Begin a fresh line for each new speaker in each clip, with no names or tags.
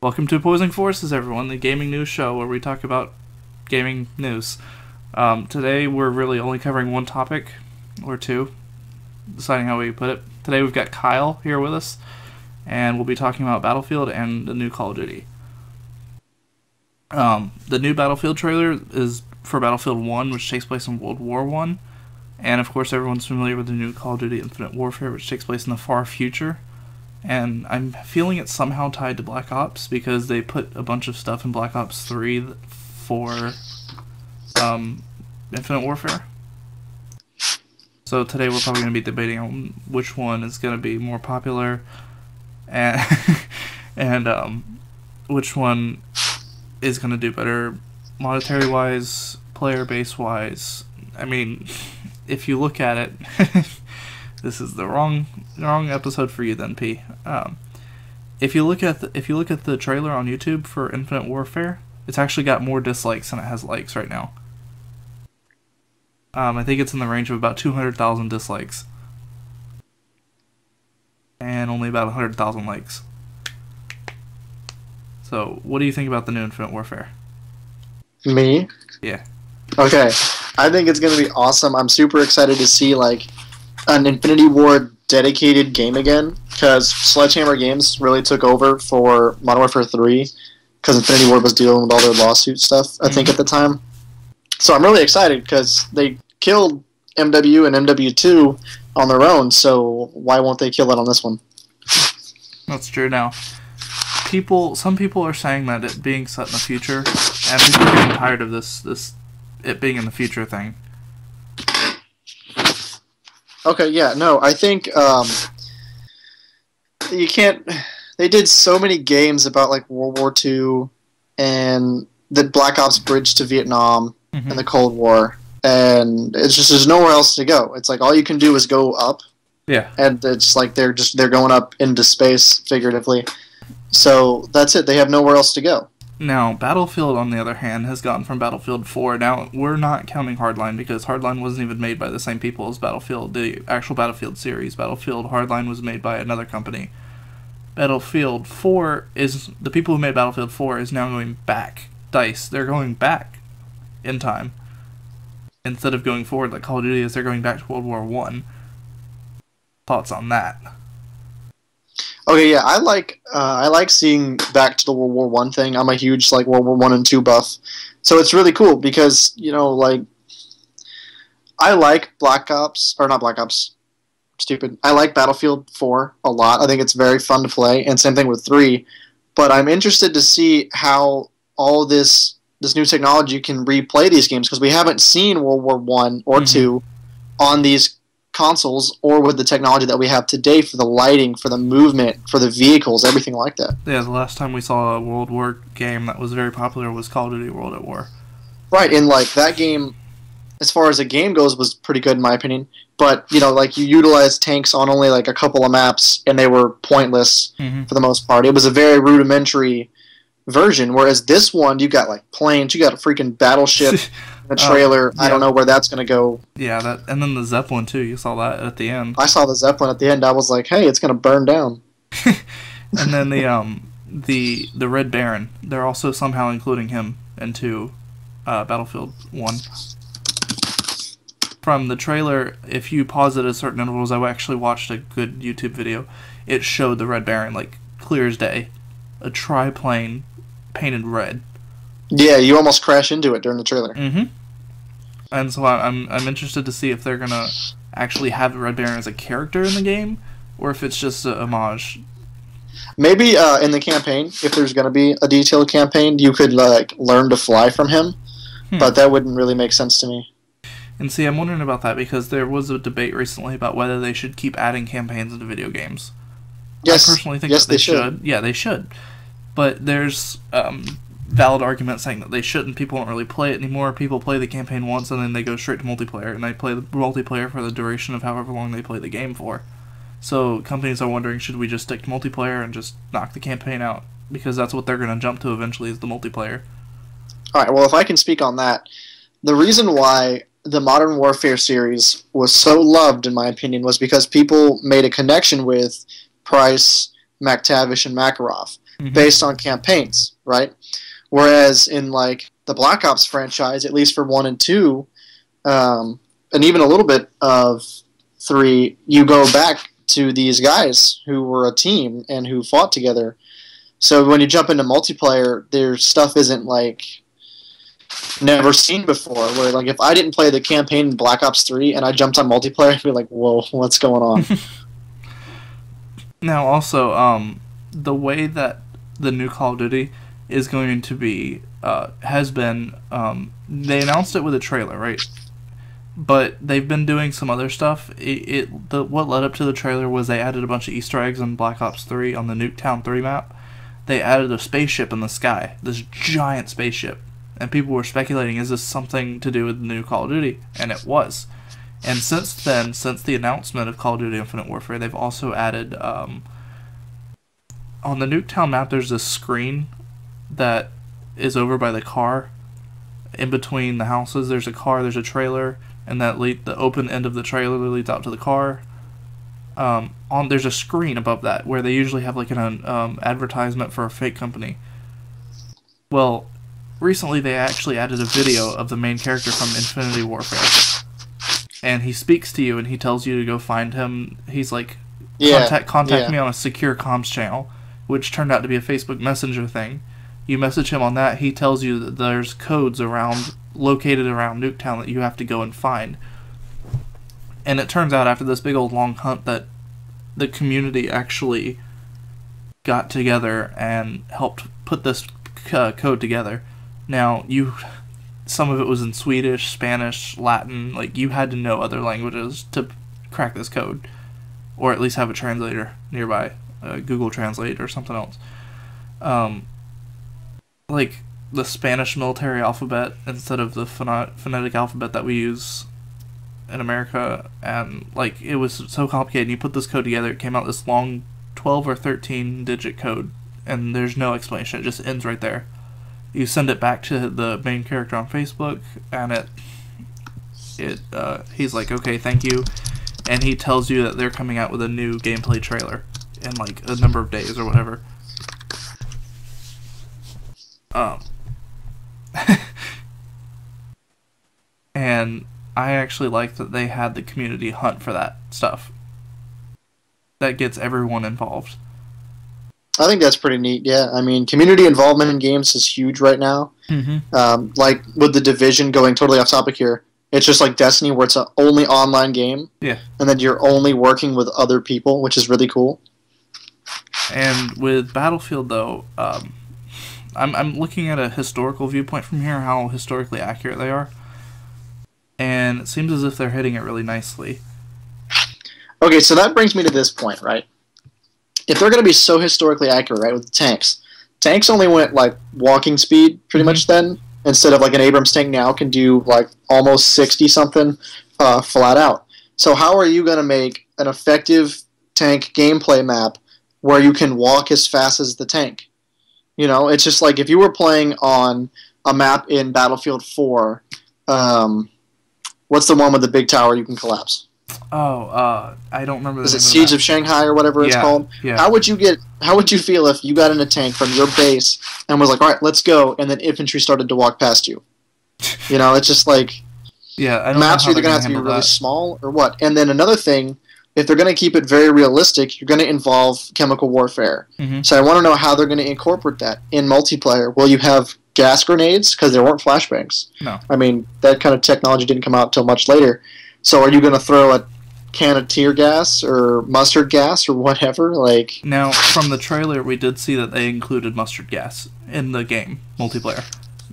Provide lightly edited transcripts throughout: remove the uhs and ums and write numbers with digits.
Welcome to Opposing Forces, everyone, the gaming news show where we talk about gaming news. Today we're really only covering one topic, or two, deciding how we put it. Today we've got Kyle here with us, and we'll be talking about Battlefield and the new Call of Duty. The new Battlefield trailer is for Battlefield 1, which takes place in World War I, and of course everyone's familiar with the new Call of Duty Infinite Warfare, which takes place in the far future. And I'm feeling it's somehow tied to Black Ops because they put a bunch of stuff in Black Ops 3 for Infinite Warfare. So today we're probably going to be debating on which one is going to be more popular and, which one is going to do better monetary-wise, player-base-wise. I mean, if you look at it... This is the wrong episode for you then, P. If you look at the trailer on YouTube for Infinite Warfare, it's actually got more dislikes than it has likes right now. I think it's in the range of about 200,000 dislikes, and only about 100,000 likes. So, what do you think about the new Infinite Warfare?
Me?
Yeah.
Okay, I think it's gonna be awesome. I'm super excited to see an Infinity Ward dedicated game again, because Sledgehammer Games really took over for Modern Warfare 3, because Infinity Ward was dealing with all their lawsuit stuff, I think, at the time. So I'm really excited, because they killed MW and MW2 on their own, so why won't they kill it on this one?
That's true. Now, some people are saying that it being set in the future, and people are getting tired of this it being in the future thing.
Okay, yeah, no, I think you can't... They did so many games about, World War II and the Black Ops bridge to Vietnam and the Cold War, and it's just, there's nowhere else to go. It's all you can do is go up.
Yeah.
And it's they're going up into space, figuratively. So, that's it. They have nowhere else to go.
Now, Battlefield, on the other hand, has gotten from Battlefield 4. Now, we're not counting Hardline, because Hardline wasn't even made by the same people as Battlefield, the actual Battlefield series. Battlefield Hardline was made by another company. Battlefield 4 is... The people who made Battlefield 4 is now going back. DICE. They're going back in time. Instead of going forward like Call of Duty is, they're going back to World War I. Thoughts on that?
Okay, yeah, I like seeing back to the World War I thing. I'm a huge World War I and II buff, so it's really cool because I like Black Ops, or not Black Ops, stupid. I like Battlefield 4 a lot. I think it's very fun to play, and same thing with 3. But I'm interested to see how all this new technology can replay these games, because we haven't seen World War I or II on these consoles or with the technology that we have today for the lighting, for the movement, for the vehicles, everything like that.
Yeah, the last time we saw a World War game that was very popular was Call of Duty World at War.
Right, and that game, as far as the game goes, was pretty good in my opinion. But you utilized tanks on only a couple of maps, and they were pointless for the most part. It was a very rudimentary version, whereas this one, you got planes, you got a freaking battleship. The trailer, yeah. I don't know where that's going to go.
Yeah, and then the Zeppelin, too. You saw that at the end.
I saw the Zeppelin at the end. I was like, hey, it's going to burn down.
And then the Red Baron, they're also somehow including him into Battlefield 1. From the trailer, if you pause it at certain intervals, I actually watched a good YouTube video. It showed the Red Baron, clear as day. A triplane painted red. Yeah,
you almost crash into it during the trailer.
And so I'm interested to see if they're gonna actually have the Red Baron as a character in the game, or if it's just a homage.
Maybe in the campaign, if there's gonna be a detailed campaign, you could learn to fly from him, but that wouldn't really make sense to me.
And see, I'm wondering about that because there was a debate recently about whether they should keep adding campaigns into video games.
Yes,
I personally think that they should. Yeah, they should. But there's valid argument saying that they shouldn't. People don't really play it anymore. People play the campaign once and then they go straight to multiplayer, and they play the multiplayer for the duration of however long they play the game for. So companies are wondering, should we just stick to multiplayer and just knock the campaign out? Because that's what they're going to jump to eventually, is the multiplayer.
Alright, well, if I can speak on that, the reason why the Modern Warfare series was so loved, in my opinion, was because people made a connection with Price, McTavish, and Makarov. based on campaigns, right? Whereas in like the Black Ops franchise, at least for 1 and 2, and even a little bit of 3, you go back to these guys who were a team and who fought together. So when you jump into multiplayer, their stuff isn't like never seen before. Where like if I didn't play the campaign in Black Ops 3 and I jumped on multiplayer, I'd be like, whoa, what's going on?
Now also, the way that the new Call of Duty is going to be, has been, they announced it with a trailer, right? But they've been doing some other stuff. What led up to the trailer was they added a bunch of Easter eggs in Black Ops 3 on the Nuketown 3 map. They added a spaceship in the sky, this giant spaceship. And people were speculating, is this something to do with the new Call of Duty? And it was. And since then, since the announcement of Call of Duty Infinite Warfare, they've also added, on the Nuketown map, there's this screen that is over by the car. In between the houses, there's a car, there's a trailer, and the open end of the trailer leads out to the car. There's a screen above that where they usually have like an advertisement for a fake company. Well, recently they actually added a video of the main character from Infinity Warfare, and he speaks to you and he tells you to go find him. He's like, contact me on a secure comms channel, which turned out to be a Facebook Messenger thing. You message him on that, he tells you that there's codes located around Nuketown that you have to go and find. And it turns out after this big old long hunt that the community actually got together and helped put this code together. Now, some of it was in Swedish, Spanish, Latin. Like, you had to know other languages to crack this code, or at least have a translator nearby, Google Translate or something else. Like the Spanish military alphabet instead of the phonetic alphabet that we use in America, and like it was so complicated. You put this code together, it came out this long 12 or 13 digit code, and there's no explanation. It just ends right there. You send it back to the main character on Facebook, and he's like, okay, thank you, and he tells you that they're coming out with a new gameplay trailer in like a number of days or whatever. And I actually like that they had the community hunt for that stuff. That gets everyone involved.
I think that's pretty neat, yeah. I mean, community involvement in games is huge right now. Mm-hmm. Like, with The Division, going totally off topic here, it's just like Destiny, where it's an only online game.
Yeah.
And then you're only working with other people, which is really cool.
And with Battlefield, though, I'm looking at a historical viewpoint from here, how historically accurate they are. And it seems as if they're hitting it really nicely.
Okay, so that brings me to this point, right? If they're going to be so historically accurate, right, with the tanks only went like walking speed pretty much then, instead of like an Abrams tank now can do like almost 60 something flat out. So how are you going to make an effective tank gameplay map where you can walk as fast as the tank? You know, it's just like if you were playing on a map in Battlefield 4, what's the one with the big tower you can collapse?
Oh, I don't remember the name.
Is it Siege of Shanghai or whatever it's called?
Yeah.
How would you feel if you got in a tank from your base and was like, all right, let's go, and then infantry started to walk past you? You know, it's just like,
I don't
maps
know
are either going to have to be really small or what. And then another thing, if they're going to keep it very realistic, you're going to involve chemical warfare. Mm-hmm. So I want to know how they're going to incorporate that in multiplayer. Will you have gas grenades? Because there weren't flashbangs.
No.
I mean, that kind of technology didn't come out until much later. So are you going to throw a can of tear gas or mustard gas or whatever? Like,
now, from the trailer, we did see that they included mustard gas in the game multiplayer.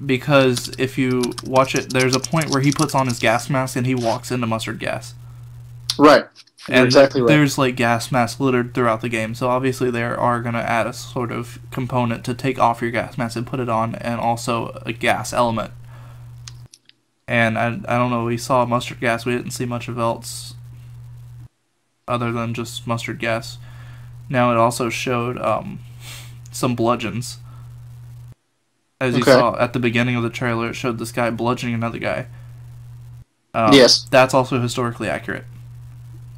Because if you watch it, there's a point where he puts on his gas mask and he walks into mustard gas.
Right. You're
And
exactly right.
There's like gas masks littered throughout the game, so obviously they are going to add a sort of component to take off your gas mask and put it on, and also a gas element. And I don't know, we saw mustard gas, we didn't see much of else other than just mustard gas. Now it also showed some bludgeons. As you saw at the beginning of the trailer, it showed this guy bludgeoning another guy.
Yes.
That's also historically accurate.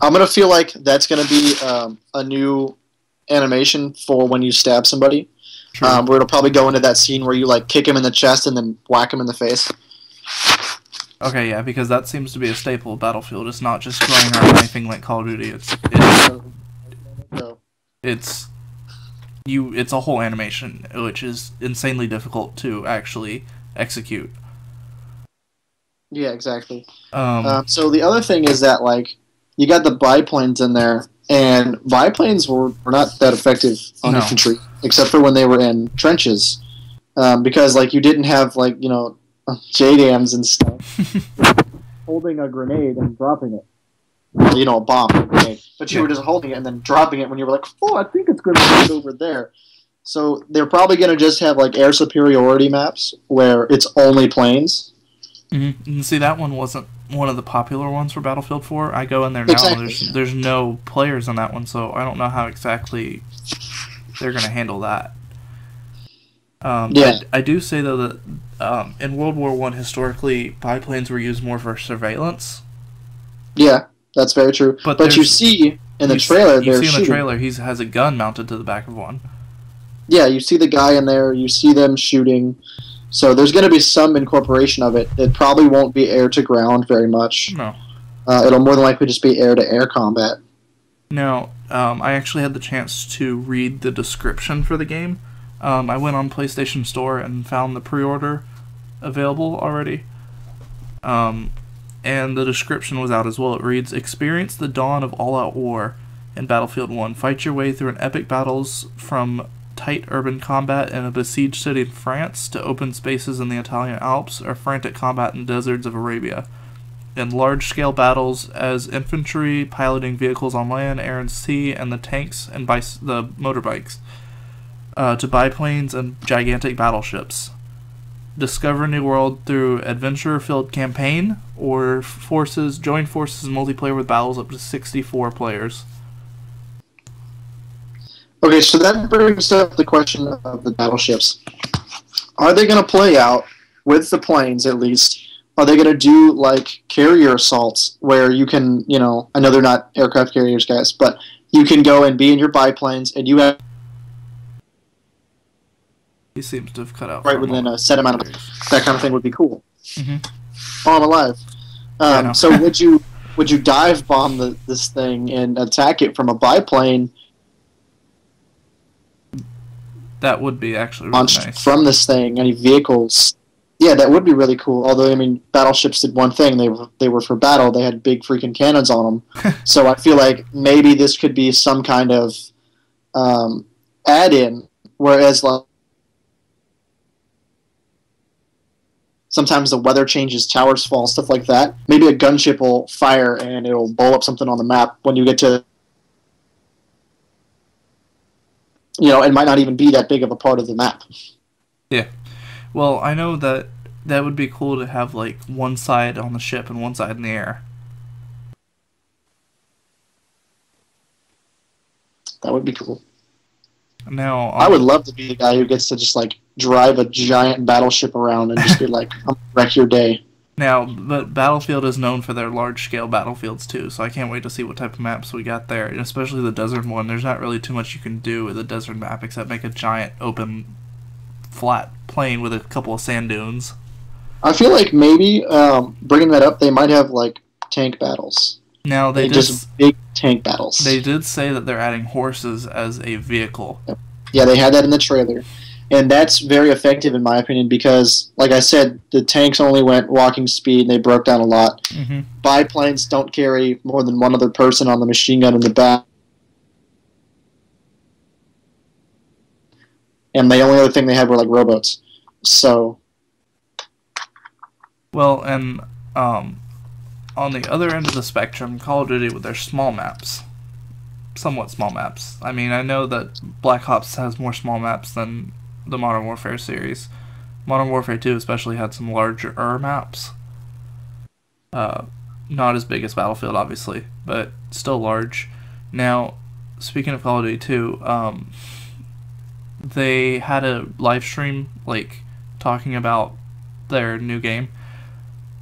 I'm going to feel like that's going to be a new animation for when you stab somebody.
True.
Where it'll probably go into that scene where you like kick him in the chest and then whack him in the face.
Okay, yeah, because that seems to be a staple of Battlefield. It's not just running around knifing like Call of Duty. It's a whole animation, which is insanely difficult to actually execute.
Yeah, exactly. So the other thing is that like you got the biplanes in there, and biplanes were not that effective on infantry, except for when they were in trenches, because like you didn't have like JDAMs and stuff holding a grenade and dropping it. A bomb, grenade. But you were just holding it and then dropping it when you were like, oh, I think it's going to land over there. So they're probably going to just have like air superiority maps where it's only planes.
Mm-hmm. And see, that one wasn't one of the popular ones for Battlefield 4. I go in there now,
exactly.
and there's no players on that one, so I don't know how exactly they're going to handle that. I do say, though, that in World War I, historically, biplanes were used more for surveillance.
Yeah, that's very true. But you see in the trailer,
you see in the trailer, he has a gun mounted to the back of one.
Yeah, you see the guy in there, you see them shooting. So there's going to be some incorporation of it. It probably won't be air-to-ground very much.
No.
It'll more than likely just be air-to-air combat.
Now, I actually had the chance to read the description for the game. I went on PlayStation Store and found the pre-order available already. And the description was out as well. It reads, experience the dawn of all-out war in Battlefield 1. Fight your way through an epic battles from tight urban combat in a besieged city in France to open spaces in the Italian Alps or frantic combat in deserts of Arabia. In large-scale battles as infantry, piloting vehicles on land, air, and sea, and the tanks and the motorbikes, to biplanes and gigantic battleships. Discover a new world through adventure-filled campaign or join forces in multiplayer with battles up to 64 players.
Okay, so that brings up the question of the battleships. Are they going to play out with the planes, at least? Are they going to do, like, carrier assaults where you can, I know they're not aircraft carriers, guys, but you can go and be in your biplanes and you have...
He seems to have cut out.
Right within a set amount of... That kind of thing would be cool.
Mm-hmm.
Oh, I'm alive. So would you dive bomb this thing and attack it from a biplane...
That would be actually really nice.
From this thing, any vehicles? Yeah, that would be really cool. Although, I mean, battleships did one thing. They were for battle. They had big freaking cannons on them. So I feel like maybe this could be some kind of add-in, whereas like, sometimes the weather changes, towers fall, stuff like that. Maybe a gunship will fire and it'll blow up something on the map when you get to... it might not even be that big of a part of the map.
Yeah. Well, I know that would be cool to have, like, one side on the ship and one side in the air.
That would be cool.
Now,
I would love to be the guy who gets to just, like, drive a giant battleship around and just be like, I'm gonna wreck your day.
Now, but Battlefield is known for their large-scale battlefields, too, so I can't wait to see what type of maps we got there, and especially the desert one. There's not really too much you can do with a desert map except make a giant, open, flat plain with a couple of sand dunes.
I feel like maybe, bringing that up, they might have, like, tank battles.
Now,
just big tank battles.
They did say that they're adding horses as a vehicle.
Yeah, they had that in the trailer. And that's very effective, in my opinion, because, like I said, the tanks only went walking speed, and they broke down a lot.
Mm-hmm.
Biplanes don't carry more than one other person on the machine gun in the back. And the only other thing they had were, like, rowboats. So...
Well, and on the other end of the spectrum, Call of Duty with their small maps. Somewhat small maps. I mean, I know that Black Ops has more small maps than the Modern Warfare series. Modern Warfare 2 especially had some larger maps. Not as big as Battlefield, obviously, but still large. Now, speaking of Call of Duty 2, they had a live stream, like, talking about their new game,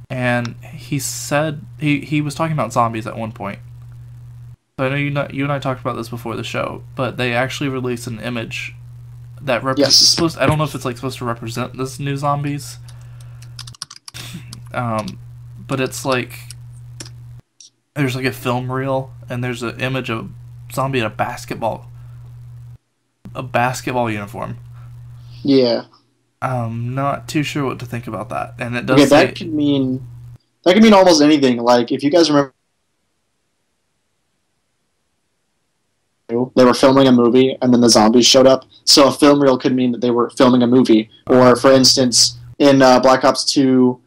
and he said, he was talking about zombies at one point. So I know you and I talked about this before the show, but they actually released an image that
Yes.
supposed. I don't know if it's like supposed to represent this new zombies. But it's like there's like a film reel and there's an image of a zombie in a basketball uniform.
Yeah.
Not too sure what to think about that. And it does
Okay,
say,
that could mean almost anything. Like if you guys remember, they were filming a movie and then the zombies showed up. So a film reel could mean that they were filming a movie. Or for instance, in Black Ops 2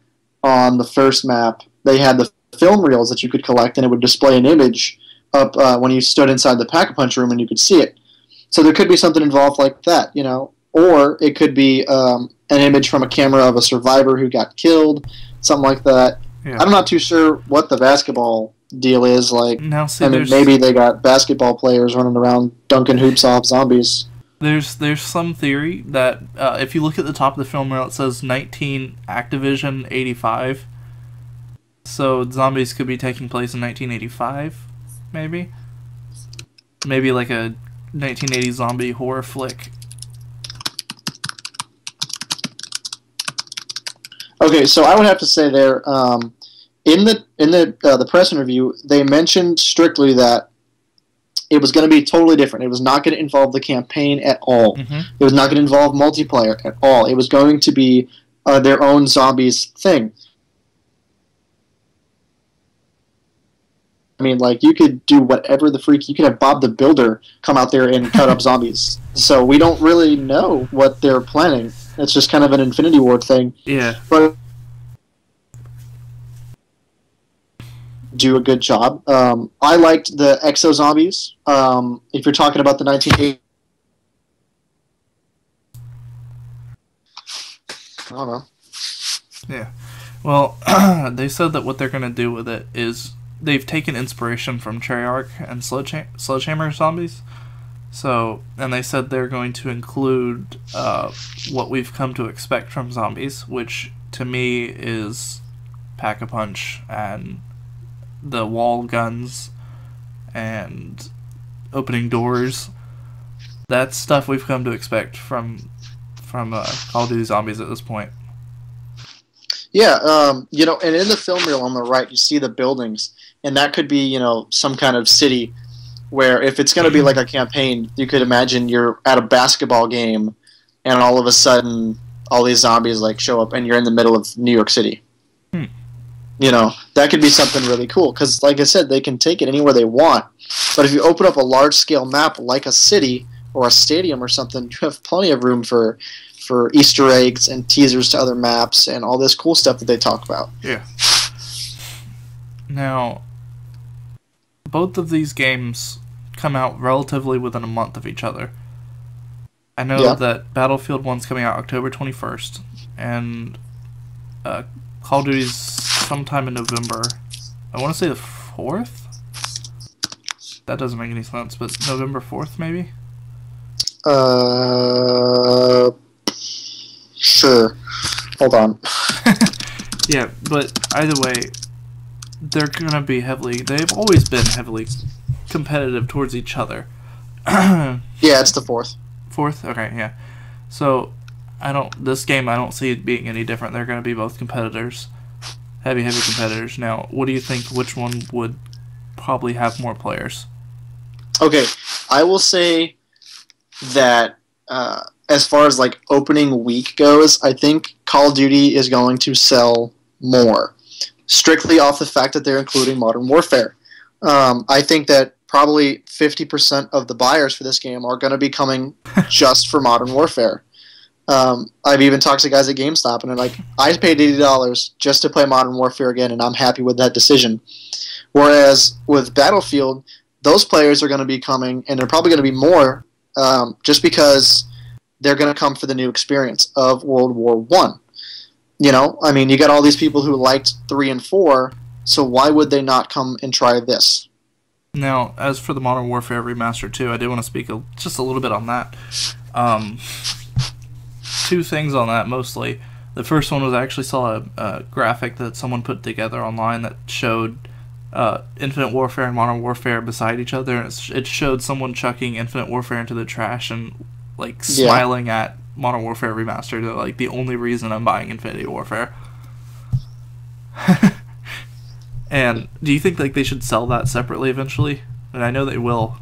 on the first map, they had the film reels that you could collect and it would display an image up when you stood inside the Pack-a-Punch room and you could see it. So there could be something involved like that, you know. Or it could be an image from a camera of a survivor who got killed, something like that. Yeah. I'm not too sure what the basketball deal is. Like,
now, see,
maybe they got basketball players running around dunking hoops off zombies.
There's some theory that if you look at the top of the film reel, it says 19 Activision 85. So zombies could be taking place in 1985, maybe. Maybe like a 1980 zombie horror flick.
Okay, so I would have to say there, in the press interview, they mentioned strictly that it was going to be totally different. It was not going to involve the campaign at all. Mm-hmm. It was not going to involve multiplayer at all. It was going to be their own zombies thing. I mean, like, you could do whatever the freak... You could have Bob the Builder come out there and cut up zombies. So we don't really know what they're planning. It's just kind of an Infinity Ward thing.
Yeah.
But do a good job. I liked the Exo Zombies. If you're talking about the 1980s... I don't know.
Yeah. Well, they said that what they're going to do with it is... They've taken inspiration from Treyarch and Sledgehammer Zombies. So, and they said they're going to include what we've come to expect from zombies, which to me is Pack-a-Punch and the wall guns and opening doors. That's stuff we've come to expect from Call of Duty Zombies at this point.
Yeah, you know, and in the film reel on the right, you see the buildings, and that could be, you know, some kind of city where if it's going to be like a campaign, you could imagine you're at a basketball game, and all of a sudden, all these zombies like show up, and you're in the middle of New York City. You know, that could be something really cool, because like I said, they can take it anywhere they want. But if you open up a large-scale map like a city or a stadium or something, you have plenty of room for Easter eggs and teasers to other maps and all this cool stuff that they talk about.
Yeah. Now, both of these games come out relatively within a month of each other. I know that Battlefield 1's coming out October 21st, and Call of Duty's sometime in November. I want to say the 4th? That doesn't make any sense, but November 4th, maybe?
Sure. Hold on.
Yeah, but either way, they're going to be they've always been heavily competitive towards each other.
Yeah, it's the 4th.
4th? Okay, yeah. So, this game, I don't see it being any different. They're going to be both competitors. Heavy competitors. Now, what do you think, which one would probably have more players?
Okay, I will say that as far as like opening week goes, I think Call of Duty is going to sell more, strictly off the fact that they're including Modern Warfare. I think that probably 50% of the buyers for this game are going to be coming just for Modern Warfare. I've even talked to guys at GameStop, and they're like, I paid $80 just to play Modern Warfare again, and I'm happy with that decision. Whereas with Battlefield, those players are going to be coming, and they're probably going to be more, just because they're going to come for the new experience of World War I. You know, I mean, you got all these people who liked 3 and 4, so why would they not come and try this?
Now, as for the Modern Warfare Remastered 2, I do want to speak just a little bit on that. Two things on that, mostly. The first one was I actually saw a graphic that someone put together online that showed Infinite Warfare and Modern Warfare beside each other, and it showed someone chucking Infinite Warfare into the trash and like smiling at Modern Warfare Remastered. They're like, the only reason I'm buying Infinity Warfare. And do you think like they should sell that separately eventually? And I know they will.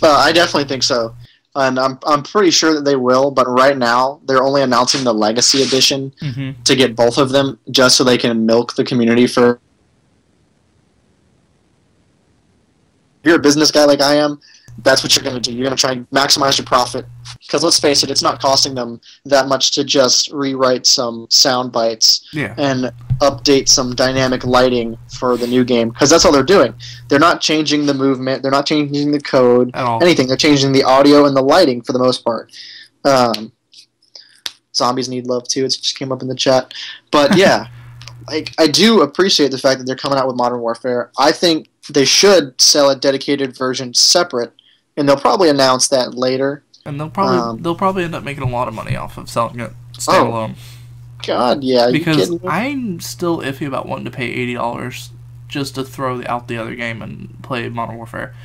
I definitely think so, and I'm pretty sure that they will. But right now, they're only announcing the Legacy Edition to get both of them, just so they can milk the community for. If you're a business guy like I am, that's what you're going to do. You're going to try and maximize your profit. Because let's face it, it's not costing them that much to just rewrite some sound bites and update some dynamic lighting for the new game. Because that's all they're doing. They're not changing the movement. They're not changing the code. Anything. They're changing the audio and the lighting for the most part. Zombies need love too. It just came up in the chat. But yeah, I do appreciate the fact that they're coming out with Modern Warfare. I think they should sell a dedicated version separate, and they'll probably announce that later.
And they'll probably end up making a lot of money off of selling it standalone.
God, yeah.
Because I'm still iffy about wanting to pay $80 just to throw out the other game and play Modern Warfare.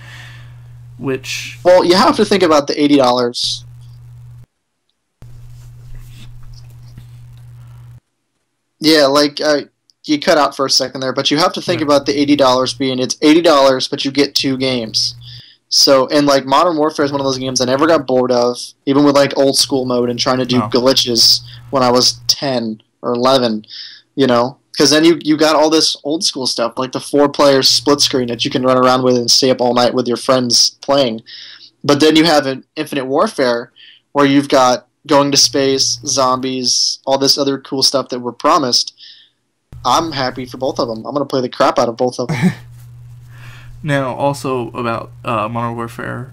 Which...
Well, you have to think about the $80. Yeah, like, you cut out for a second there, but you have to think about the $80 being, it's $80, but you get 2 games. So, and like Modern Warfare is one of those games I never got bored of, even with like old school mode and trying to do glitches when I was 10 or 11, you know? Because then you got all this old school stuff, like the 4-player split screen that you can run around with and stay up all night with your friends playing. But then you have an Infinite Warfare where you've got going to space, zombies, all this other cool stuff that were promised. I'm happy for both of them. I'm going to play the crap out of both of them.
Now, also about Modern Warfare,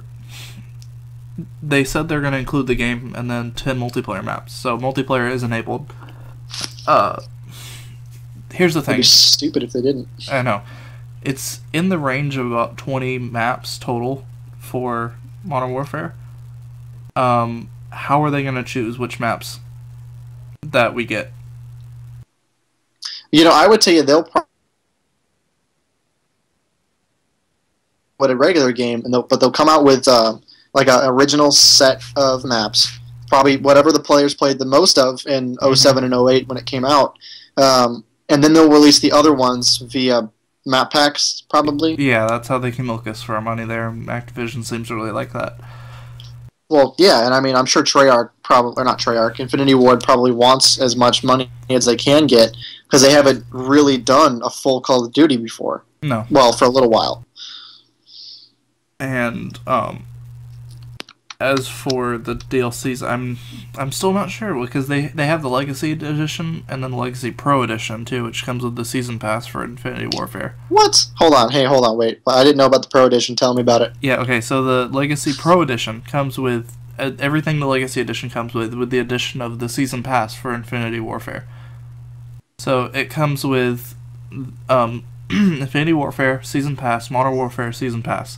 they said they're going to include the game and then 10 multiplayer maps. So multiplayer is enabled. Here's the thing.
It'd be stupid if they didn't.
I know. It's in the range of about 20 maps total for Modern Warfare. How are they going to choose which maps that we get?
You know, I would tell you they'll with a regular game, and but they'll come out with like an original set of maps, probably whatever the players played the most of in 07 and 08 when it came out, and then they'll release the other ones via map packs, probably.
Yeah, that's how they can milk us for our money there. Activision seems to really like that.
Well, yeah, and I mean, I'm sure Treyarch probably, or not Treyarch, Infinity Ward probably wants as much money as they can get, because they haven't really done a full Call of Duty before.
No.
Well, for a little while.
And as for the DLCs, I'm still not sure, because they have the Legacy Edition and then the Legacy Pro Edition too, which comes with the Season Pass for Infinity Warfare.
What? Hold on, wait. I didn't know about the Pro Edition. Tell me about it.
Yeah, okay, so the Legacy Pro Edition comes with everything the Legacy Edition comes with the addition of the Season Pass for Infinity Warfare. So it comes with Infinity Warfare Season Pass, Modern Warfare Season Pass.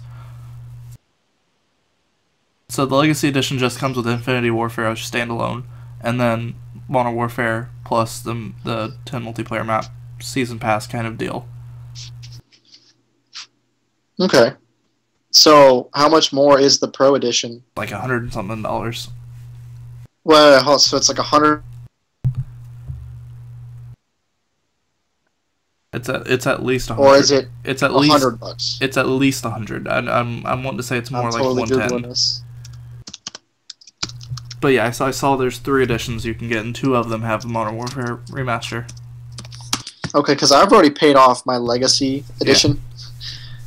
So the Legacy Edition just comes with Infinity Warfare as standalone, and then Modern Warfare plus the 10 multiplayer map Season Pass kind of deal.
Okay. So how much more is the Pro Edition?
Like $100 and something.
Well, so it's like 100.
It's at least 100.
Or is it?
It's at least
$100.
It's at least 100. I'm wanting to say it's more like
totally
110.
Googling this.
But yeah, I saw there's 3 editions you can get, and 2 of them have the Modern Warfare remaster.
Okay, because I've already paid off my Legacy Edition. Yeah.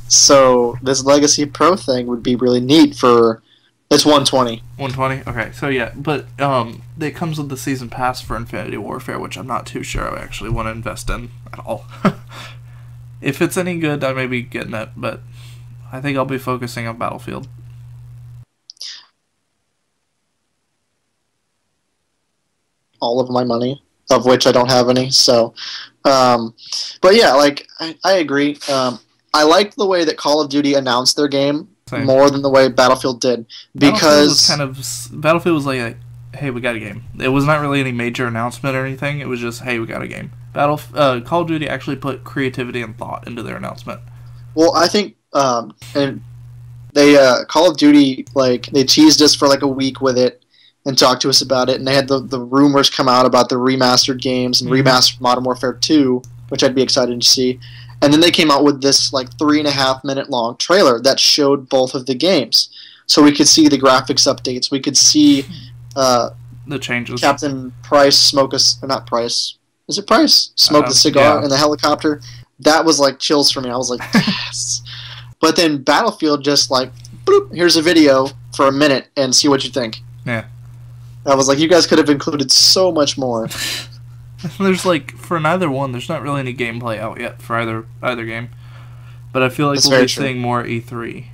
So this Legacy Pro thing would be really neat for... It's 120.
120? Okay, so yeah, but it comes with the Season Pass for Infinity Warfare, which I'm not too sure I actually want to invest in at all. If it's any good, I may be getting it, but I think I'll be focusing on Battlefield.
All of my money, of which I don't have any, so... but yeah, like, I agree. I liked the way that Call of Duty announced their game more than the way Battlefield did, because
Battlefield was like, hey, we got a game. It was not really any major announcement or anything. It was just, hey, we got a game. Call of Duty actually put creativity and thought into their announcement.
Well, I think and They Call of Duty, like, they teased us for like a week with it and talked to us about it, and they had the rumors come out about the remastered games and remastered Modern Warfare 2, which I'd be excited to see. And then they came out with this like 3.5 minute long trailer that showed both of the games, so we could see the graphics updates. We could see
the changes.
Captain Price smoke a not Price. Is it Price? Smoke the cigar in the helicopter. That was like chills for me. I was like, yes. But then Battlefield just like, boop, here's a video for a minute and see what you think.
Yeah.
I was like, you guys could have included so much more.
There's like, for neither one, there's not really any gameplay out yet for either game. But I feel like we'll be seeing more E3.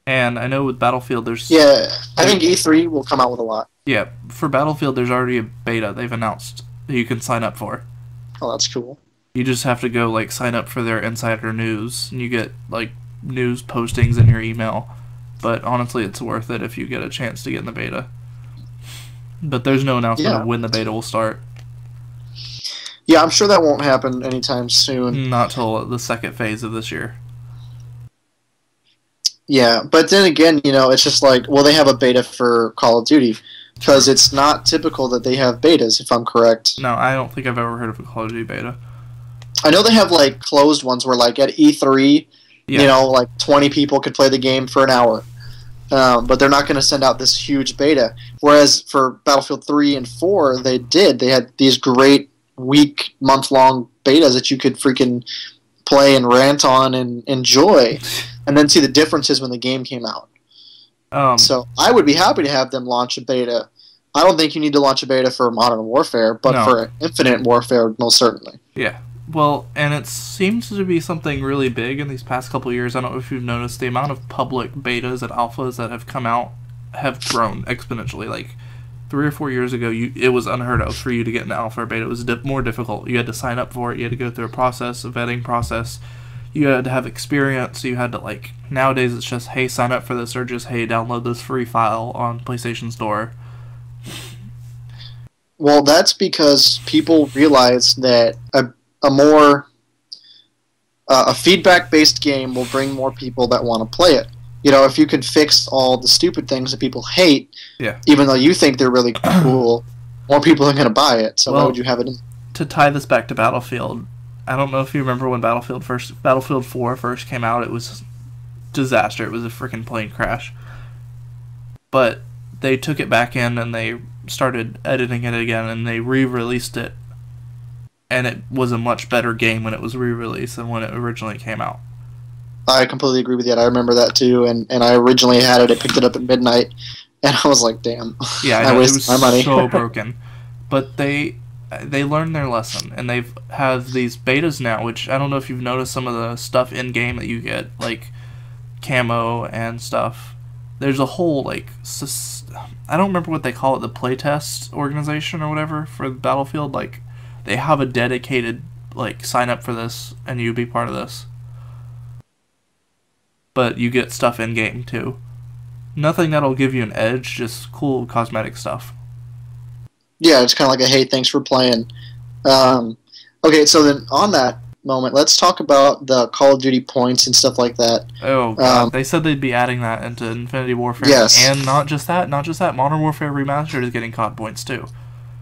And I know with Battlefield there's...
Yeah, I think E3 will come out with a lot.
Yeah, for Battlefield there's already a beta they've announced that you can sign up for.
Oh, that's cool.
You just have to go, like, sign up for their insider news, and you get, like, news postings in your email. But honestly, it's worth it if you get a chance to get in the beta. But there's no announcement of when the beta will start.
Yeah, I'm sure that won't happen anytime soon.
Not till the second phase of this year.
Yeah, but then again, you know, it's just like, well, they have a beta for Call of Duty. Because it's not typical that they have betas, if I'm correct.
No, I don't think I've ever heard of a Call of Duty beta.
I know they have, like, closed ones where, like, at E3, you know, like, 20 people could play the game for an hour. But they're not going to send out this huge beta. Whereas for Battlefield 3 and 4, they did. They had these great week, month-long betas that you could freaking play and rant on and enjoy. And then see the differences when the game came out. So I would be happy to have them launch a beta. I don't think you need to launch a beta for Modern Warfare, but for Infinite Warfare, most certainly.
Yeah. Well, and it seems to be something really big in these past couple of years. I don't know if you've noticed the amount of public betas and alphas that have come out have grown exponentially. Like 3 or 4 years ago, it was unheard of for you to get an alpha or beta. It was more difficult. You had to sign up for it. You had to go through a process, a vetting process. You had to have experience. You had to, like, nowadays it's just, hey, sign up for this, or just, hey, download this free file on PlayStation Store.
Well, that's because people realize that a feedback-based game will bring more people that want to play it. You know, if you can fix all the stupid things that people hate, even though you think they're really cool, more people are going to buy it. So why would you have it in?
To tie this back to Battlefield, I don't know if you remember when Battlefield 4 first came out. It was disaster. It was a freaking plane crash. But they took it back in and they started editing it again and they re-released it. And it was a much better game when it was re-released than when it originally came out.
I completely agree with you. I remember that too. And I originally had it. I picked it up at midnight. And I was like, damn.
Yeah, I wasted my money. So broken. But they learned their lesson, and they've have these betas now, which I don't know if you've noticed some of the stuff in game that you get, like camo and stuff. There's a whole, like, I don't remember what they call it, the playtest organization or whatever for Battlefield. Like, they have a dedicated, like, sign up for this and you be part of this. But you get stuff in game too. Nothing that'll give you an edge, just cool cosmetic stuff.
Yeah, it's kind of like a, hey, thanks for playing. Okay, so then on that moment, let's talk about the Call of Duty points and stuff like that.
Oh, God. They said they'd be adding that into Infinity Warfare.
Yes.
And not just that, Modern Warfare Remastered is getting COD points too.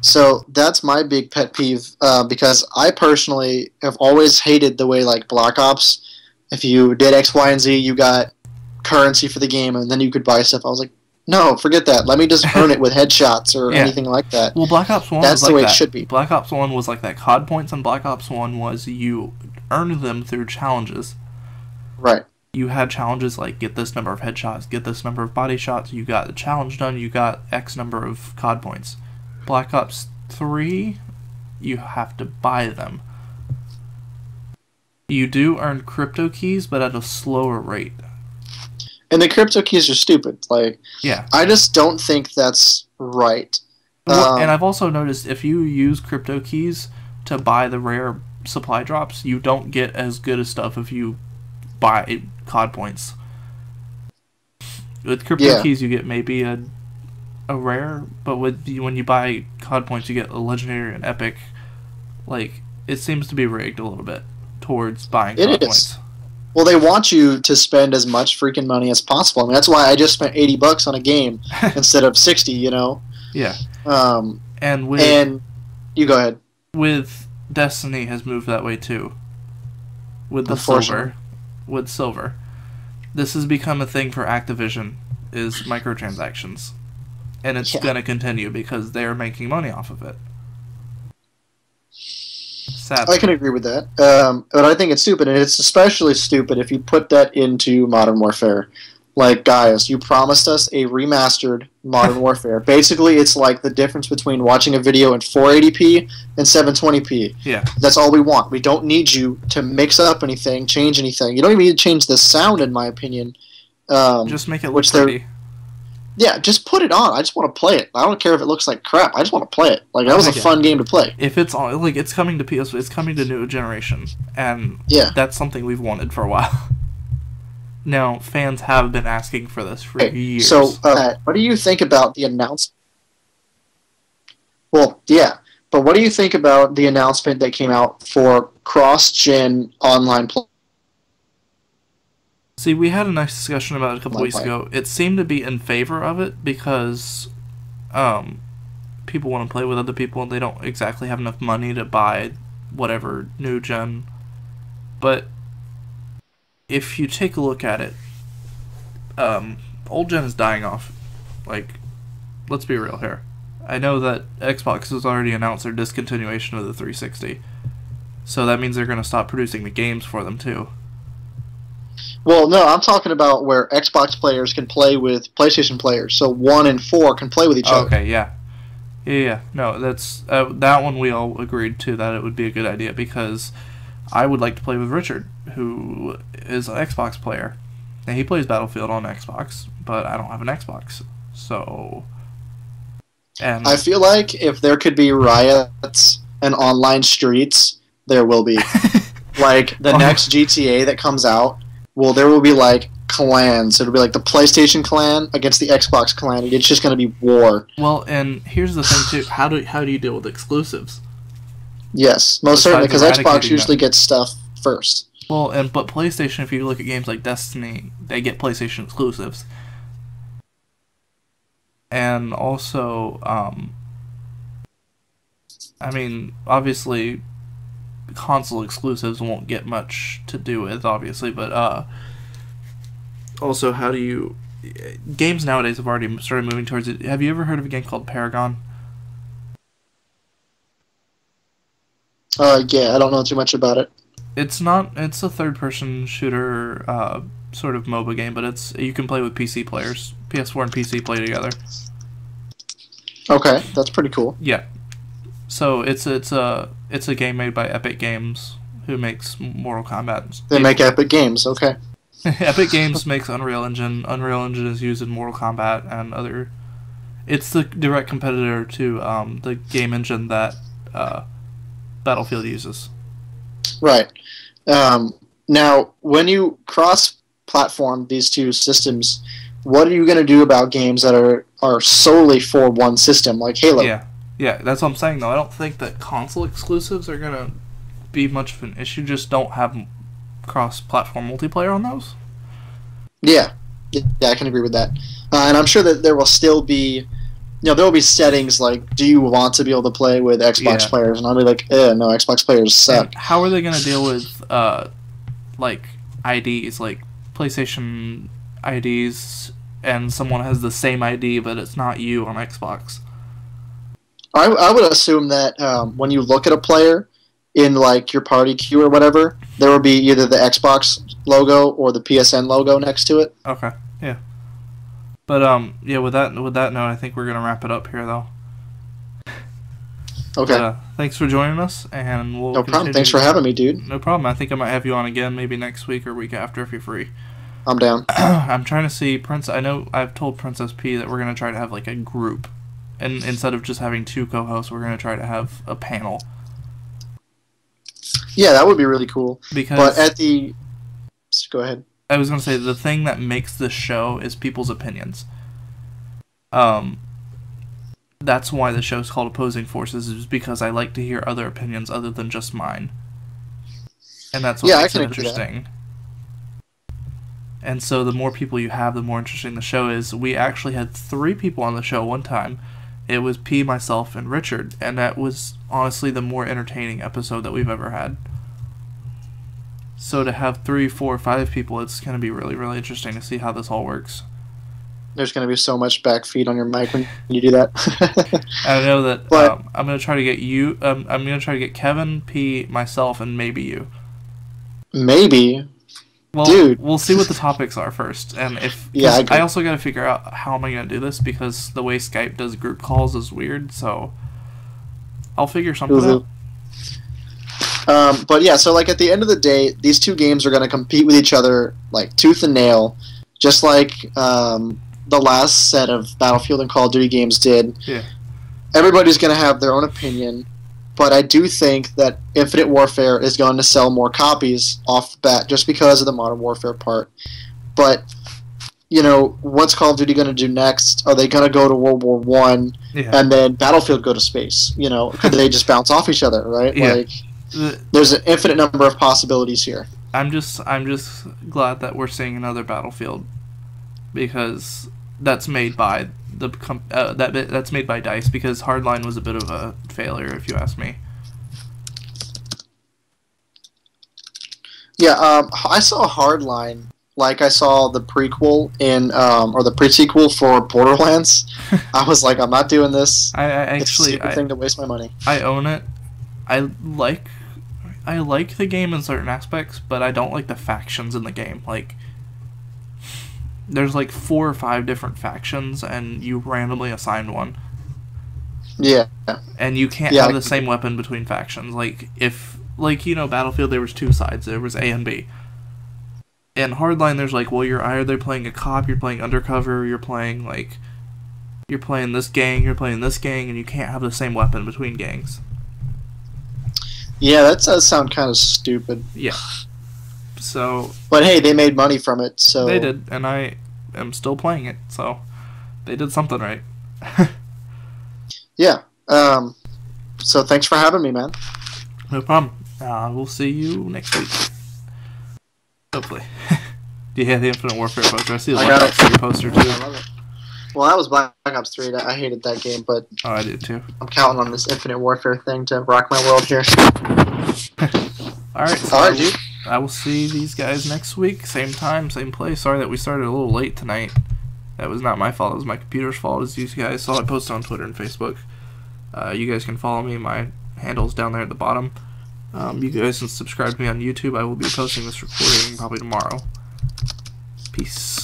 So that's my big pet peeve, because I personally have always hated the way, like, Black Ops, if you did X, Y, and Z, you got currency for the game, and then you could buy stuff. I was like, no, forget that. Let me just earn it with headshots or anything like that.
Well, Black Ops 1
That's
was
the
like
way
that.
It should be.
Black Ops 1 was like that. COD points on Black Ops 1 was you earned them through challenges.
Right.
You had challenges like get this number of headshots, get this number of body shots. You got the challenge done, you got X number of COD points. Black Ops 3, you have to buy them. You do earn crypto keys, but at a slower rate.
And the crypto keys are stupid. Like,
yeah.
I just don't think that's right.
Well, and I've also noticed if you use crypto keys to buy the rare supply drops, you don't get as good as stuff if you buy COD points. With crypto keys, you get maybe a rare, but when you buy COD points, you get a legendary and epic. Like, it seems to be rigged a little bit towards buying COD points.
Well, they want you to spend as much freaking money as possible. I mean, that's why I just spent $80 on a game instead of 60. You know.
Yeah.
And you go ahead.
With Destiny has moved that way too. With the silver, this has become a thing for Activision, is microtransactions, and it's gonna continue because they're making money off of it. Sadly.
I can agree with that, but I think it's stupid, and it's especially stupid if you put that into Modern Warfare. Like, guys, you promised us a remastered Modern Warfare. Basically, it's like the difference between watching a video in 480p and 720p.
Yeah.
That's all we want. We don't need you to mix up anything, change anything. You don't even need to change the sound, in my opinion.
Just make it look pretty.
Yeah, just put it on. I just want to play it. I don't care if it looks like crap. I just want to play it. Like, that was a fun game to play.
If it's on, like, it's coming to PS, it's coming to new generation, and that's something we've wanted for a while. Now, fans have been asking for this for years.
So, what do you think about the announcement? Well, yeah, but what do you think about the announcement that came out for cross-gen online play?
See, we had a nice discussion about it a couple weeks ago. It seemed to be in favor of it because people want to play with other people and they don't exactly have enough money to buy whatever new gen. But if you take a look at it, old gen is dying off. Like, let's be real here. I know that Xbox has already announced their discontinuation of the 360. So that means they're going to stop producing the games for them too.
Well, no, I'm talking about where Xbox players can play with PlayStation players. So 1 and 4 can play with each other.
Okay, yeah. Yeah. No, that's that one we all agreed to that it would be a good idea because I would like to play with Richard, who is an Xbox player. And he plays Battlefield on Xbox, but I don't have an Xbox. So... And
I feel like if there could be riots and online streets, there will be. Like, the next GTA that comes out, well, there will be, like, clans. It'll be like the PlayStation clan against the Xbox clan. It's just going to be war.
Well, and here's the thing, too. How do you deal with exclusives?
Yes, most certainly, because Xbox usually gets stuff first.
Well, but PlayStation, if you look at games like Destiny, they get PlayStation exclusives. And also, I mean, obviously, console exclusives won't get much to do with, obviously, but also, how do you... Games nowadays have already started moving towards it. Have you ever heard of a game called Paragon?
Yeah, I don't know too much about it.
It's a third-person shooter, sort of MOBA game, but you can play with PC players. PS4 and PC play together.
Okay, that's pretty cool.
Yeah. So it's a game made by Epic Games, who makes Mortal Kombat.
They make Epic Games, okay.
Epic Games makes Unreal Engine. Unreal Engine is used in Mortal Kombat and other... It's the direct competitor to the game engine that Battlefield uses.
Right. Now, when you cross-platform these two systems, what are you going to do about games that are solely for one system, like Halo?
Yeah, that's what I'm saying, though. I don't think that console exclusives are going to be much of an issue. Just don't have cross-platform multiplayer on those. Yeah,
I can agree with that. And I'm sure that there will still be... there will be settings like, do you want to be able to play with Xbox players? And I'll be like, no, Xbox players suck.
And how are they going to deal with, like, IDs, like PlayStation IDs, and someone has the same ID, but it's not you on Xbox?
I would assume that when you look at a player in, like, your party queue or whatever, there will be either the Xbox logo or the PSN logo next to it.
Okay, yeah. But yeah, with that note, I think we're gonna wrap it up here, though.
Okay.
But, thanks for joining us, and we'll.
No problem. Thanks for having me, dude.
No problem. I think I might have you on again, maybe next week or week after if you're free.
I'm down.
I'm trying to see I know I've told Princess P that we're gonna try to have like a group, and instead of just having 2 co-hosts, we're gonna try to have a panel.
Yeah, that would be really cool.
But
go ahead.
I was going to say, the thing that makes this show is people's opinions. That's why the show's called Opposing Forces, is because I like to hear other opinions other than just mine. And that's what makes it interesting. And so the more people you have, the more interesting the show is. We actually had 3 people on the show one time. It was P, myself, and Richard, and that was honestly the more entertaining episode that we've ever had. So to have 3, 4, 5 people, it's going to be really, really interesting to see how this all works.
There's going to be so much backfeed on your mic when you do that.
I know that
But,
I'm going to try to get you. I'm going to try to get Kevin, P, myself, and maybe you.
maybe.
Well,
Dude.
we'll see what the topics are first, and if
Yeah,
I also got to figure out how am I going to do this because the way Skype does group calls is weird. So I'll figure something out.
But yeah, so like at the end of the day, these 2 games are going to compete with each other like tooth and nail, just like the last set of Battlefield and Call of Duty games did.
Yeah.
Everybody's going to have their own opinion, but I do think that Infinite Warfare is going to sell more copies off the bat just because of the Modern Warfare part. But, you know, what's Call of Duty going to do next? Are they going to go to World War I and then Battlefield go to space? You know, could they just bounce off each other, right?
Yeah.
Like, there's an infinite number of possibilities here.
I'm just glad that we're seeing another Battlefield because that's made by that's made by DICE because Hardline was a bit of a failure if you ask me.
Yeah, I saw Hardline like I saw the prequel in or the pre-sequel for Borderlands. I was like, I'm not doing this. It's a stupid thing to waste my money.
I own it. I like the game in certain aspects, but I don't like the factions in the game. Like, there's like 4 or 5 different factions, and you randomly assign one.
Yeah.
And you can't have the same weapon between factions. Like, you know, Battlefield, there was 2 sides. There was A and B. In Hardline, there's like, well, you're either playing a cop, you're playing undercover, you're playing this gang, and you can't have the same weapon between gangs.
Yeah, that does sound kind of stupid.
Yeah. So.
But hey, they made money from it, so.
They did, and I am still playing it, so they did something right.
Yeah. So thanks for having me, man.
No problem. We'll see you next week. Hopefully. Do you have the Infinite Warfare poster? I see the Black Ops 3 poster too.
I love it. Well, that was Black Ops 3. I hated that game, but
oh, I did too.
I'm counting on this Infinite Warfare thing to rock my world here.
Alright, so
dude.
I will see these guys next week. Same time, same place. Sorry that we started a little late tonight. That was not my fault. It was my computer's fault, as you guys saw. I posted on Twitter and Facebook. You guys can follow me. My handle's down there at the bottom. You guys can subscribe to me on YouTube. I will be posting this recording probably tomorrow. Peace.